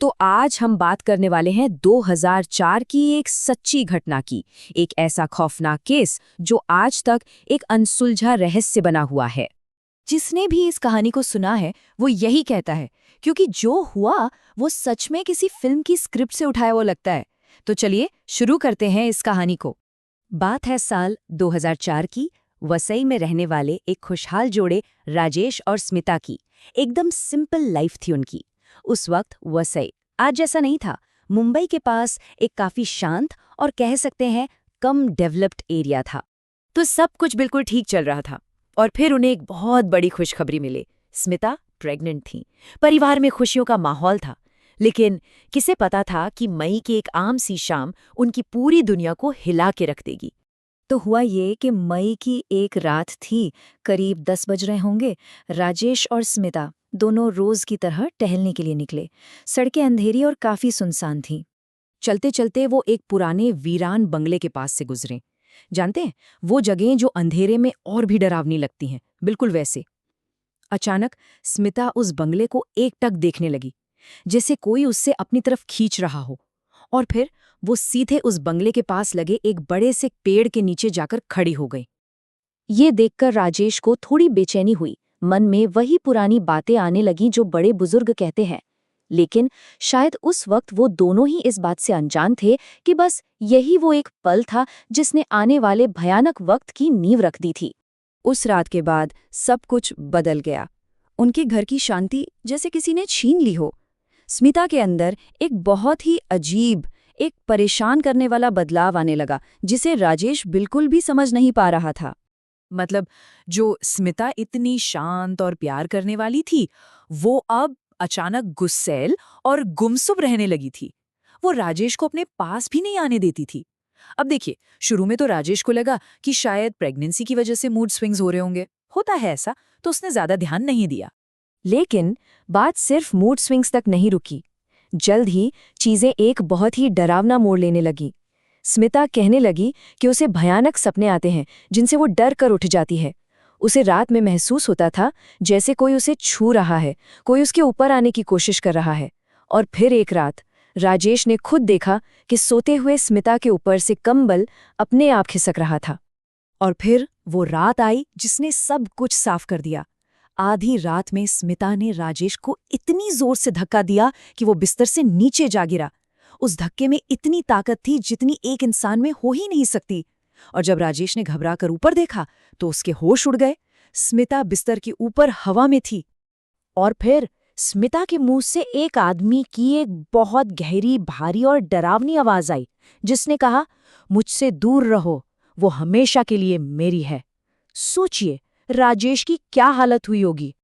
तो आज हम बात करने वाले हैं 2004 की एक सच्ची घटना की। एक ऐसा खौफनाक केस जो आज तक एक अनसुलझा रहस्य बना हुआ है। जिसने भी इस कहानी को सुना है वो यही कहता है, क्योंकि जो हुआ वो सच में किसी फिल्म की स्क्रिप्ट से उठाया हुआ लगता है। तो चलिए शुरू करते हैं इस कहानी को। बात है साल 2004 की। वसई में रहने वाले एक खुशहाल जोड़े राजेश और स्मिता की। एकदम सिंपल लाइफ थी उनकी। उस वक्त वसई आज जैसा नहीं था। मुंबई के पास एक काफी शांत और कह सकते हैं कम डेवलप्ड एरिया था। तो सब कुछ बिल्कुल ठीक चल रहा था। और फिर उन्हें एक बहुत बड़ी खुशखबरी मिली। स्मिता प्रेग्नेंट थी। परिवार में खुशियों का माहौल था। लेकिन किसे पता था कि मई की एक आम सी शाम उनकी पूरी दुनिया को हिला के रख देगी। तो हुआ ये कि मई की एक रात थी, करीब 10 बज रहे होंगे। राजेश और स्मिता दोनों रोज की तरह टहलने के लिए निकले। सड़कें अंधेरी और काफी सुनसान थीं। चलते चलते वो एक पुराने वीरान बंगले के पास से गुजरे। जानते हैं, वो जगहें जो अंधेरे में और भी डरावनी लगती हैं, बिल्कुल वैसे। अचानक स्मिता उस बंगले को एकटक देखने लगी, जैसे कोई उससे अपनी तरफ खींच रहा हो। और फिर वो सीधे उस बंगले के पास लगे एक बड़े से पेड़ के नीचे जाकर खड़ी हो गई। ये देखकर राजेश को थोड़ी बेचैनी हुई। मन में वही पुरानी बातें आने लगीं जो बड़े बुजुर्ग कहते हैं। लेकिन शायद उस वक्त वो दोनों ही इस बात से अनजान थे कि बस यही वो एक पल था जिसने आने वाले भयानक वक्त की नींव रख दी थी। उस रात के बाद सब कुछ बदल गया। उनके घर की शांति जैसे किसी ने छीन ली हो। स्मिता के अंदर एक बहुत ही अजीब, एक परेशान करने वाला बदलाव आने लगा, जिसे राजेश बिल्कुल भी समझ नहीं पा रहा था। मतलब जो स्मिता इतनी शांत और प्यार करने वाली थी, वो अब अचानक गुस्सैल और गुमसुम रहने लगी थी। वो राजेश को अपने पास भी नहीं आने देती थी। अब देखिए, शुरू में तो राजेश को लगा कि शायद प्रेगनेंसी की वजह से मूड स्विंग्स हो रहे होंगे। होता है ऐसा, तो उसने ज्यादा ध्यान नहीं दिया। लेकिन बात सिर्फ मूड स्विंग्स तक नहीं रुकी। जल्द ही चीजें एक बहुत ही डरावना मोड़ लेने लगी। स्मिता कहने लगी कि उसे भयानक सपने आते हैं जिनसे वो डर कर उठ जाती है। उसे रात में महसूस होता था जैसे कोई उसे छू रहा है, कोई उसके ऊपर आने की कोशिश कर रहा है। और फिर एक रात राजेश ने खुद देखा कि सोते हुए स्मिता के ऊपर से कंबल अपने आप खिसक रहा था। और फिर वो रात आई जिसने सब कुछ साफ कर दिया। आधी रात में स्मिता ने राजेश को इतनी जोर से धक्का दिया कि वो बिस्तर से नीचे जा गिरा। उस धक्के में इतनी ताकत थी जितनी एक इंसान में हो ही नहीं सकती। और जब राजेश ने घबराकर ऊपर देखा तो उसके होश उड़ गए। स्मिता बिस्तर के ऊपर हवा में थी। और फिर स्मिता के मुंह से एक आदमी की एक बहुत गहरी, भारी और डरावनी आवाज आई, जिसने कहा, मुझसे दूर रहो, वो हमेशा के लिए मेरी है। सोचिए राजेश की क्या हालत हुई होगी।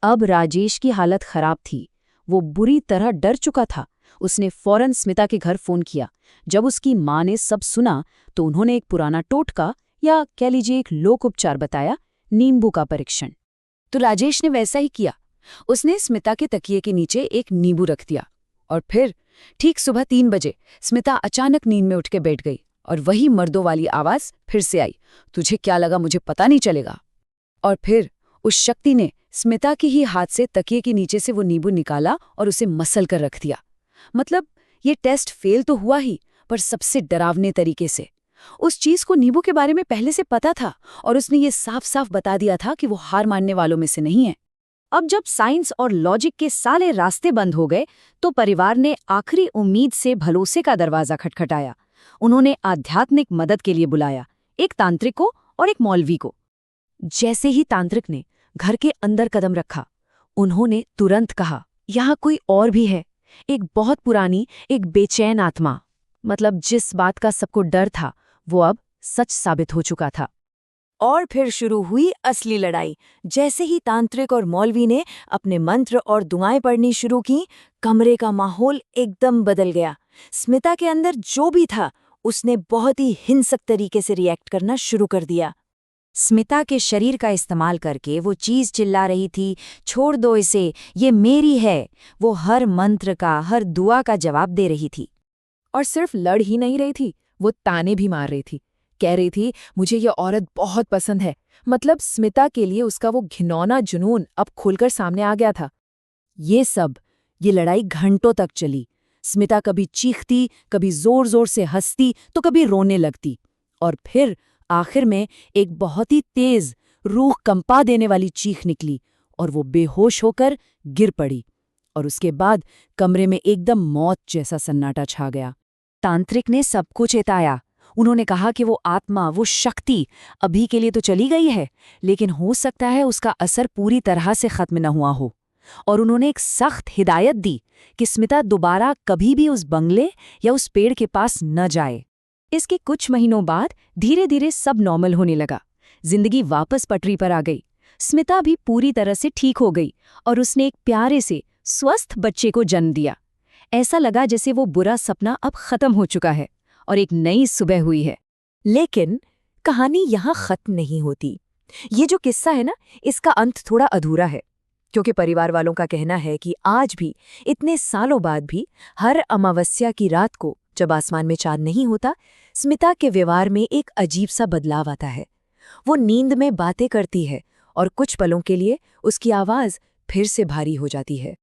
अब राजेश की हालत खराब थी। वो बुरी तरह डर चुका था। उसने फौरन स्मिता के घर फोन किया। जब उसकी माँ ने सब सुना तो उन्होंने एक पुराना टोटका, या कह लीजिए एक लोक उपचार बताया, नींबू का परीक्षण। तो राजेश ने वैसा ही किया। उसने स्मिता के तकिए के नीचे एक नींबू रख दिया। और फिर ठीक सुबह 3 बजे स्मिता अचानक नींद में उठ के बैठ गई और वही मर्दों वाली आवाज फिर से आई, तुझे क्या लगा मुझे पता नहीं चलेगा। और फिर उस शक्ति ने स्मिता के ही हाथ से तकिए के नीचे से वो नींबू निकाला और उसे मसल कर रख दिया। मतलब ये टेस्ट फेल तो हुआ ही, पर सबसे डरावने तरीके से। उस चीज को नींबू के बारे में पहले से पता था और उसने ये साफ साफ बता दिया था कि वो हार मानने वालों में से नहीं है। अब जब साइंस और लॉजिक के सारे रास्ते बंद हो गए तो परिवार ने आखिरी उम्मीद से भरोसे का दरवाजा खटखटाया। उन्होंने आध्यात्मिक मदद के लिए बुलाया, एक तांत्रिक को और एक मौलवी को। जैसे ही तांत्रिक ने घर के अंदर कदम रखा, उन्होंने तुरंत कहा, यहाँ कोई और भी है, एक बहुत पुरानी, एक बेचैन आत्मा। मतलब जिस बात का सबको डर था वो अब सच साबित हो चुका था। और फिर शुरू हुई असली लड़ाई। जैसे ही तांत्रिक और मौलवी ने अपने मंत्र और दुआएं पढ़नी शुरू की, कमरे का माहौल एकदम बदल गया। स्मिता के अंदर जो भी था उसने बहुत ही हिंसक तरीके से रिएक्ट करना शुरू कर दिया। स्मिता के शरीर का इस्तेमाल करके वो चीज चिल्ला रही थी, छोड़ दो इसे, ये मेरी है। वो हर मंत्र का, हर दुआ का जवाब दे रही थी। और सिर्फ लड़ ही नहीं रही थी, वो ताने भी मार रही थी। कह रही थी, मुझे ये औरत बहुत पसंद है। मतलब स्मिता के लिए उसका वो घिनौना जुनून अब खुलकर सामने आ गया था। ये सब ये लड़ाई घंटों तक चली। स्मिता कभी चीखती, कभी जोर-जोर से हंसती, तो कभी रोने लगती। और फिर आखिर में एक बहुत ही तेज, रूह कंपा देने वाली चीख निकली और वो बेहोश होकर गिर पड़ी। और उसके बाद कमरे में एकदम मौत जैसा सन्नाटा छा गया। तांत्रिक ने सबको चेताया। उन्होंने कहा कि वो आत्मा, वो शक्ति अभी के लिए तो चली गई है, लेकिन हो सकता है उसका असर पूरी तरह से खत्म न हुआ हो। और उन्होंने एक सख्त हिदायत दी कि स्मिता दोबारा कभी भी उस बंगले या उस पेड़ के पास न जाए। इसके कुछ महीनों बाद धीरे धीरे सब नॉर्मल होने लगा। जिंदगी वापस पटरी पर आ गई। स्मिता भी पूरी तरह से ठीक हो गई और उसने एक प्यारे से स्वस्थ बच्चे को जन्म दिया। ऐसा लगा जैसे वो बुरा सपना अब खत्म हो चुका है और एक नई सुबह हुई है। लेकिन कहानी यहाँ खत्म नहीं होती। ये जो किस्सा है ना, इसका अंत थोड़ा अधूरा है, क्योंकि परिवार वालों का कहना है कि आज भी, इतने सालों बाद भी, हर अमावस्या की रात को जब आसमान में चांद नहीं होता, स्मिता के व्यवहार में एक अजीब सा बदलाव आता है। वो नींद में बातें करती है और कुछ पलों के लिए उसकी आवाज फिर से भारी हो जाती है।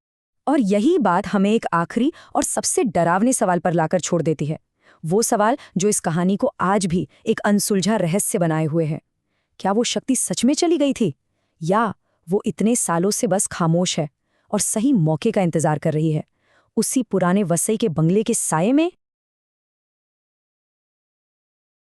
और यही बात हमें एक आखिरी और सबसे डरावने सवाल पर लाकर छोड़ देती है। वो सवाल जो इस कहानी को आज भी एक अनसुलझा रहस्य बनाए हुए है। क्या वो शक्ति सच में चली गई थी, या वो इतने सालों से बस खामोश है और सही मौके का इंतजार कर रही है, उसी पुराने वसई के बंगले के साये में?